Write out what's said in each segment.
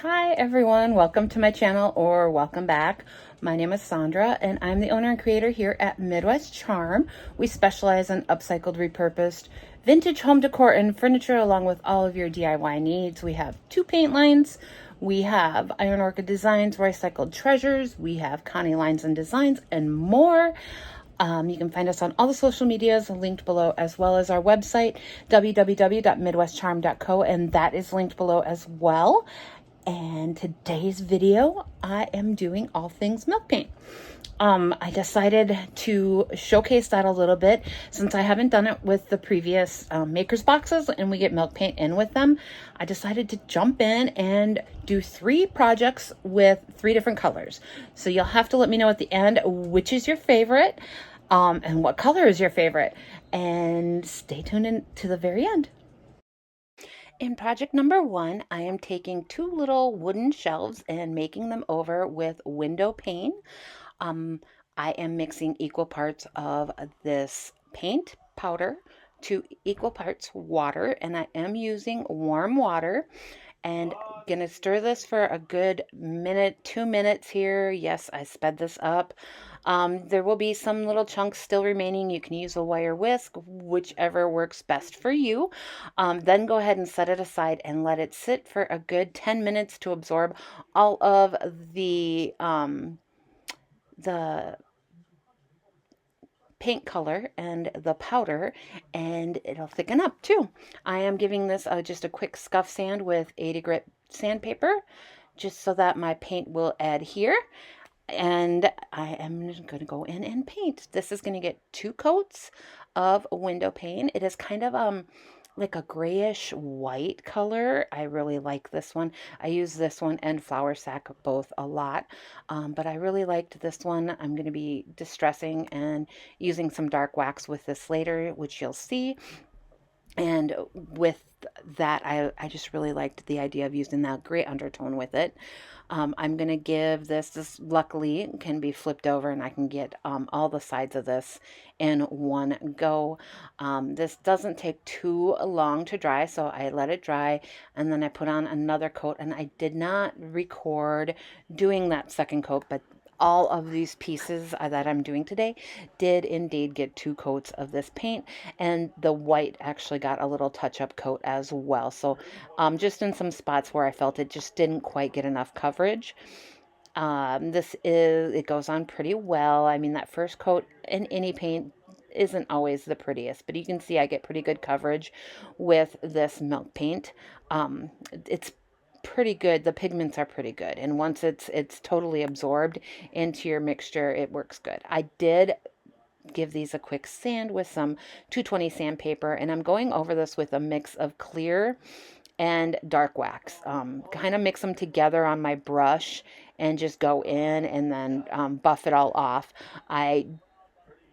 Hi everyone, welcome to my channel or welcome back. My name is Sandra and I'm the owner and creator here at Midwest Charm. We specialize in upcycled, repurposed, vintage home decor and furniture along with all of your DIY needs. We have 2 paint lines. We have Iron Orchid Designs, Recycled Treasures. We have Connie Lines and Designs and more. You can find us on all the social medias linked below, as well as our website, www.midwestcharm.co, and that is linked below as well. And today's video, I am doing all things milk paint. I decided to showcase that a little bit since I haven't done it with the previous maker's boxes and we get milk paint in with them. I decided to jump in and do 3 projects with 3 different colors. So you'll have to let me know at the end which is your favorite and what color is your favorite. And stay tuned in to the very end. In project number 1, I am taking 2 little wooden shelves and making them over with window pane. I am mixing equal parts of this paint powder to equal parts water, and I am using warm water and gonna stir this for a good minute, 2 minutes here. Yes, I sped this up. There will be some little chunks still remaining. You can use a wire whisk, whichever works best for you. Then go ahead and set it aside and let it sit for a good 10 minutes to absorb all of the paint color and the powder, and it'll thicken up too. I am giving this just a quick scuff sand with 80 grit sandpaper just so that my paint will adhere. And I am going to go in and paint. This is going to get 2 coats of window pane. It is kind of like a grayish white color. I really like this one. I use this one and Flour Sack both a lot, but I really liked this one. I'm going to be distressing and using some dark wax with this later, which you'll see. And with that, I just really liked the idea of using that gray undertone with it. I'm going to give this luckily can be flipped over and I can get all the sides of this in one go. This doesn't take too long to dry, so I let it dry and then I put on another coat, and I did not record doing that second coat, but all of these pieces that I'm doing today did indeed get 2 coats of this paint, and the white actually got a little touch-up coat as well. So just in some spots where I felt it just didn't quite get enough coverage. It goes on pretty well. I mean, that first coat in any paint isn't always the prettiest, but you can see I get pretty good coverage with this milk paint. It's pretty good. The pigments are pretty good, and once it's totally absorbed into your mixture, it works good. I did give these a quick sand with some 220 sandpaper, and I'm going over this with a mix of clear and dark wax. Kind of mix them together on my brush and just go in and then buff it all off. I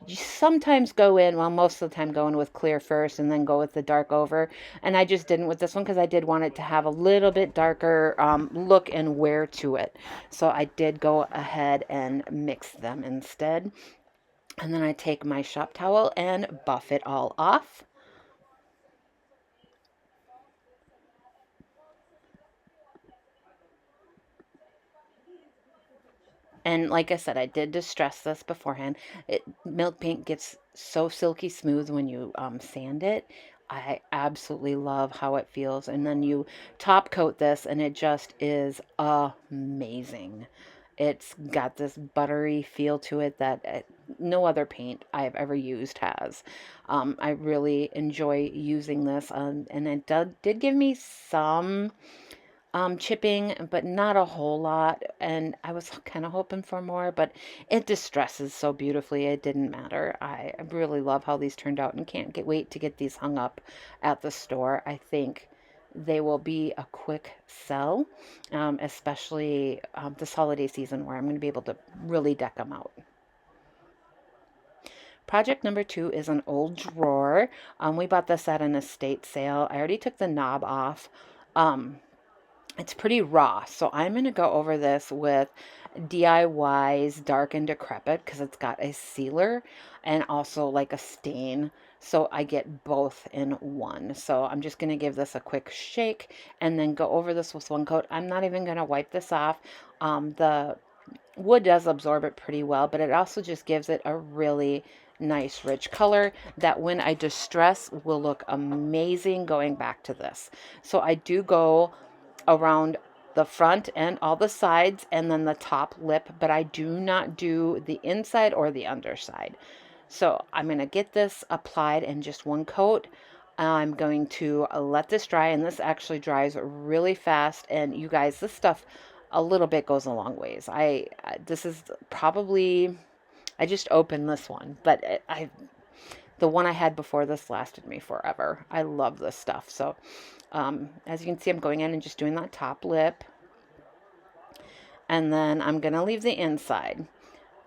sometimes go in, well, most of the time go in with clear first and then go with the dark over, and I just didn't with this one because I did want it to have a little bit darker look and wear to it, so I did go ahead and mix them instead. And then I take my shop towel and buff it all off. And like I said, I did distress this beforehand. Milk paint gets so silky smooth when you sand it. I absolutely love how it feels. And then you top coat this and it just is amazing. It's got this buttery feel to it that no other paint I've ever used has. I really enjoy using this, and it did give me some chipping, but not a whole lot, and I was kind of hoping for more, but it distresses so beautifully it didn't matter. I really love how these turned out and can't wait to get these hung up at the store. I think they will be a quick sell, especially this holiday season where I'm going to be able to really deck them out. Project number 2 is an old drawer. We bought this at an estate sale. I already took the knob off. It's pretty raw, so I'm going to go over this with DIY's Dark and Decrepit because it's got a sealer and also like a stain so I get both in one. So I'm just going to give this a quick shake and then go over this with one coat. I'm not even going to wipe this off. The wood does absorb it pretty well, but it also just gives it a really nice rich color that when I distress will look amazing going back to this. So I do go around the front and all the sides and then the top lip, but I do not do the inside or the underside. So I'm going to get this applied in just one coat. I'm going to let this dry, and this actually dries really fast. And you guys, this stuff, a little bit goes a long ways. This is probably, I just opened this one, but the one I had before this lasted me forever. I love this stuff. So as you can see, I'm going in and just doing that top lip. And then I'm going to leave the inside.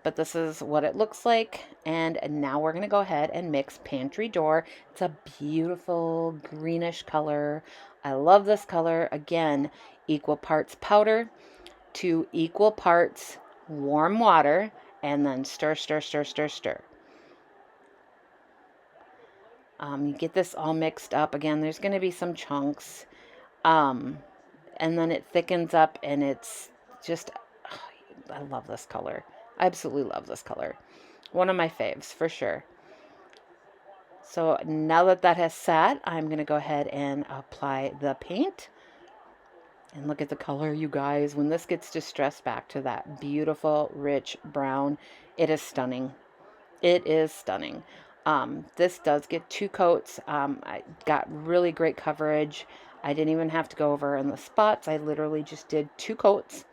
But this is what it looks like. And now we're going to go ahead and mix Pantry Door. It's a beautiful greenish color. I love this color. Again, equal parts powder to equal parts warm water, and then stir, stir, stir, stir, stir. You get this all mixed up. Again, there's going to be some chunks. And then it thickens up, and it's just, I love this color. I absolutely love this color. One of my faves, for sure. So now that that has sat, I'm going to go ahead and apply the paint. And look at the color, you guys. When this gets distressed back to that beautiful, rich brown, it is stunning. It is stunning. This does get 2 coats. I got really great coverage. I didn't even have to go over in the spots. I literally just did 2 coats.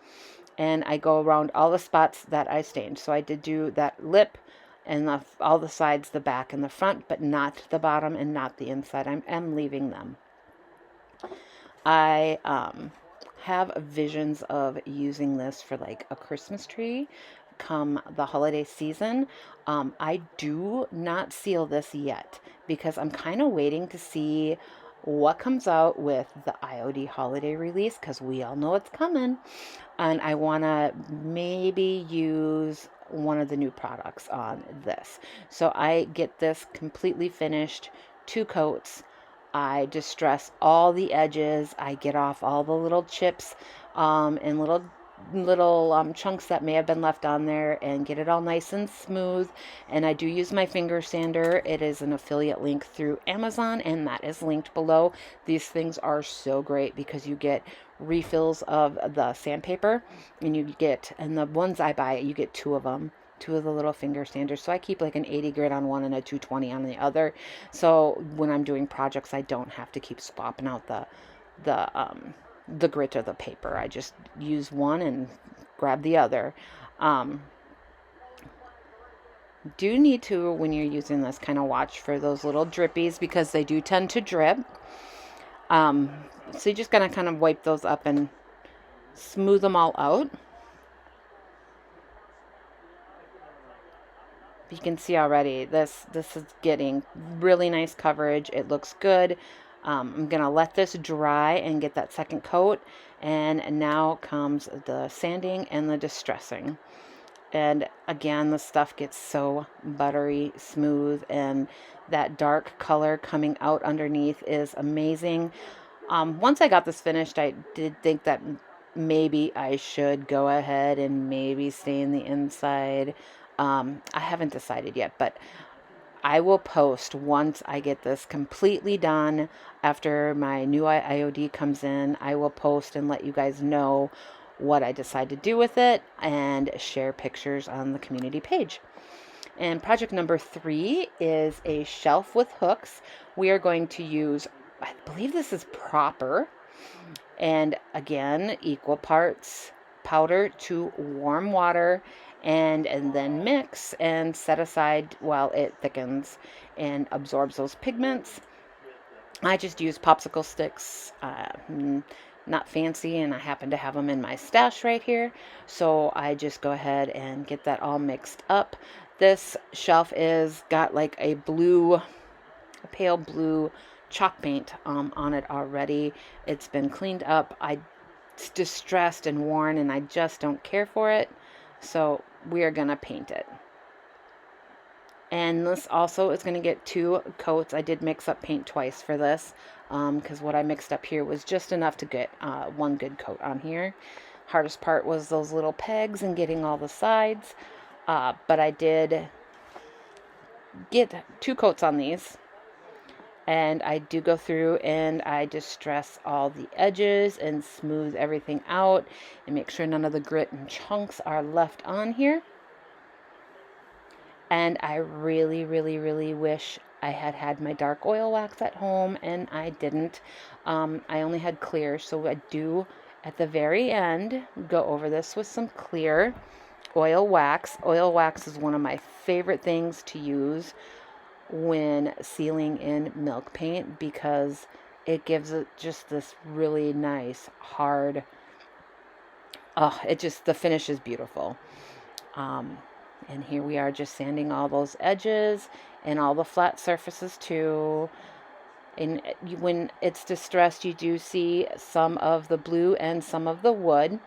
And I go around all the spots that I stained. So I did do that lip and all the sides, the back and the front, but not the bottom and not the inside. I'm leaving them. I have visions of using this for like a Christmas tree come the holiday season. I do not seal this yet because I'm kind of waiting to see what comes out with the IOD holiday release, because we all know it's coming, and I want to maybe use one of the new products on this. So I get this completely finished, 2 coats. I distress all the edges. I get off all the little chips and little chunks that may have been left on there, and get it all nice and smooth. And I do use my finger sander. It is an affiliate link through Amazon, and that is linked below. These things are so great because you get refills of the sandpaper, and and the ones I buy, you get 2 of them. 2 of the little finger sanders. So I keep like an 80 grit on one and a 220 on the other. So when I'm doing projects, I don't have to keep swapping out the grit of the paper. I just use one and grab the other. Do need to, when you're using this, kind of watch for those little drippies because they do tend to drip. So you're just gonna kind of wipe those up and smooth them all out. You can see already this is getting really nice coverage. It looks good. I'm gonna let this dry and get that second coat, and now comes the sanding and the distressing. And again, the stuff gets so buttery smooth, and that dark color coming out underneath is amazing. Once I got this finished, I did think that maybe I should go ahead and maybe stain the inside. I haven't decided yet, but I will post once I get this completely done. After my new IOD comes in, I will post and let you guys know what I decide to do with it and share pictures on the community page. And project number 3 is a shelf with hooks. We are going to use, I believe this is Proper, and again, equal parts powder to warm water, and then mix and set aside while it thickens and absorbs those pigments. I just use popsicle sticks, not fancy, and I happen to have them in my stash right here. So I just go ahead and get that all mixed up. This shelf is got like a pale blue chalk paint on it already. It's been cleaned up. It's distressed and worn, and I just don't care for it. So we are gonna paint it. And this also is going to get 2 coats. I did mix up paint twice for this because what I mixed up here was just enough to get 1 good coat on here. Hardest part was those little pegs and getting all the sides. But I did get 2 coats on these. And I do go through and I distress all the edges and smooth everything out and make sure none of the grit and chunks are left on here. And I really, really, really wish I had had my dark oil wax at home, and I didn't. I only had clear, so I do, at the very end, go over this with some clear oil wax. Oil wax is one of my favorite things to use when sealing in milk paint because it gives it just this really nice, hard, the finish is beautiful. And here we are just sanding all those edges and all the flat surfaces too. And when it's distressed, you do see some of the blue and some of the wood.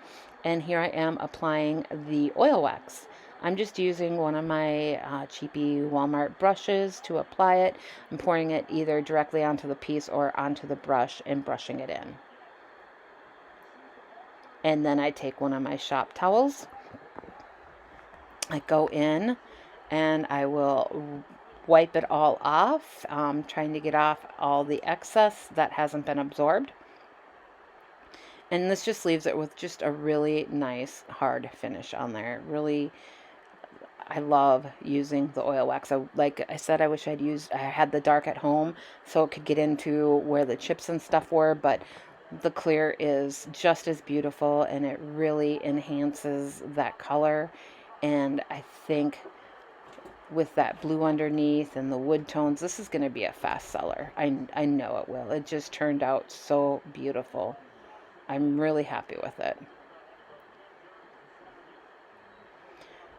And here I am applying the oil wax. I'm just using one of my cheapy Walmart brushes to apply it. I'm pouring it either directly onto the piece or onto the brush and brushing it in. And then I take one of my shop towels. I go in and I will wipe it all off, trying to get off all the excess that hasn't been absorbed. And this just leaves it with just a really nice hard finish on there. Really, I love using the oil wax. Like I said, I wish I had the dark at home so it could get into where the chips and stuff were, but the clear is just as beautiful and it really enhances that color. And I think with that blue underneath and the wood tones, this is going to be a fast seller. I know it will. It just turned out so beautiful. I'm really happy with it.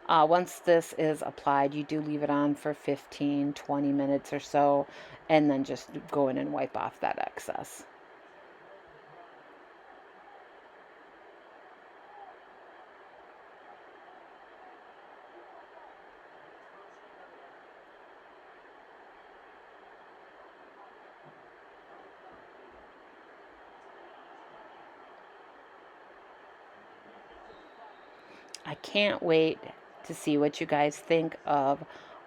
Once this is applied, you do leave it on for 15-20 minutes or so, and then just go in and wipe off that excess. I can't wait to see what you guys think of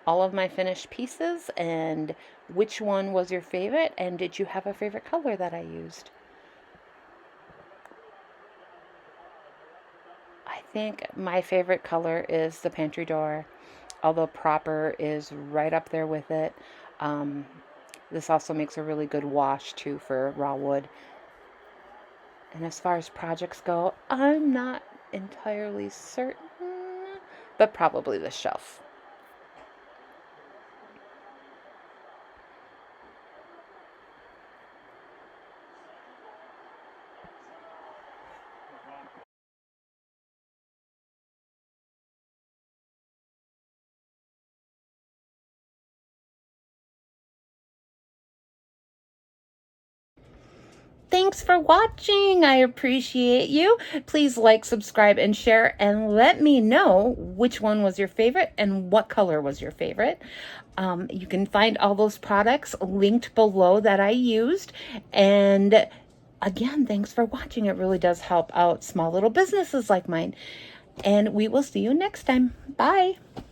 all of my finished pieces and which one was your favorite, and did you have a favorite color that I used? I think my favorite color is the pantry door, although Proper is right up there with it. This also makes a really good wash too for raw wood. And as far as projects go, I'm not entirely certain, but probably the shelf. Thanks for watching. I appreciate you. Please like, subscribe, and share, and let me know which one was your favorite and what color was your favorite. You can find all those products linked below that I used. And again, thanks for watching. It really does help out small little businesses like mine. And we will see you next time. Bye.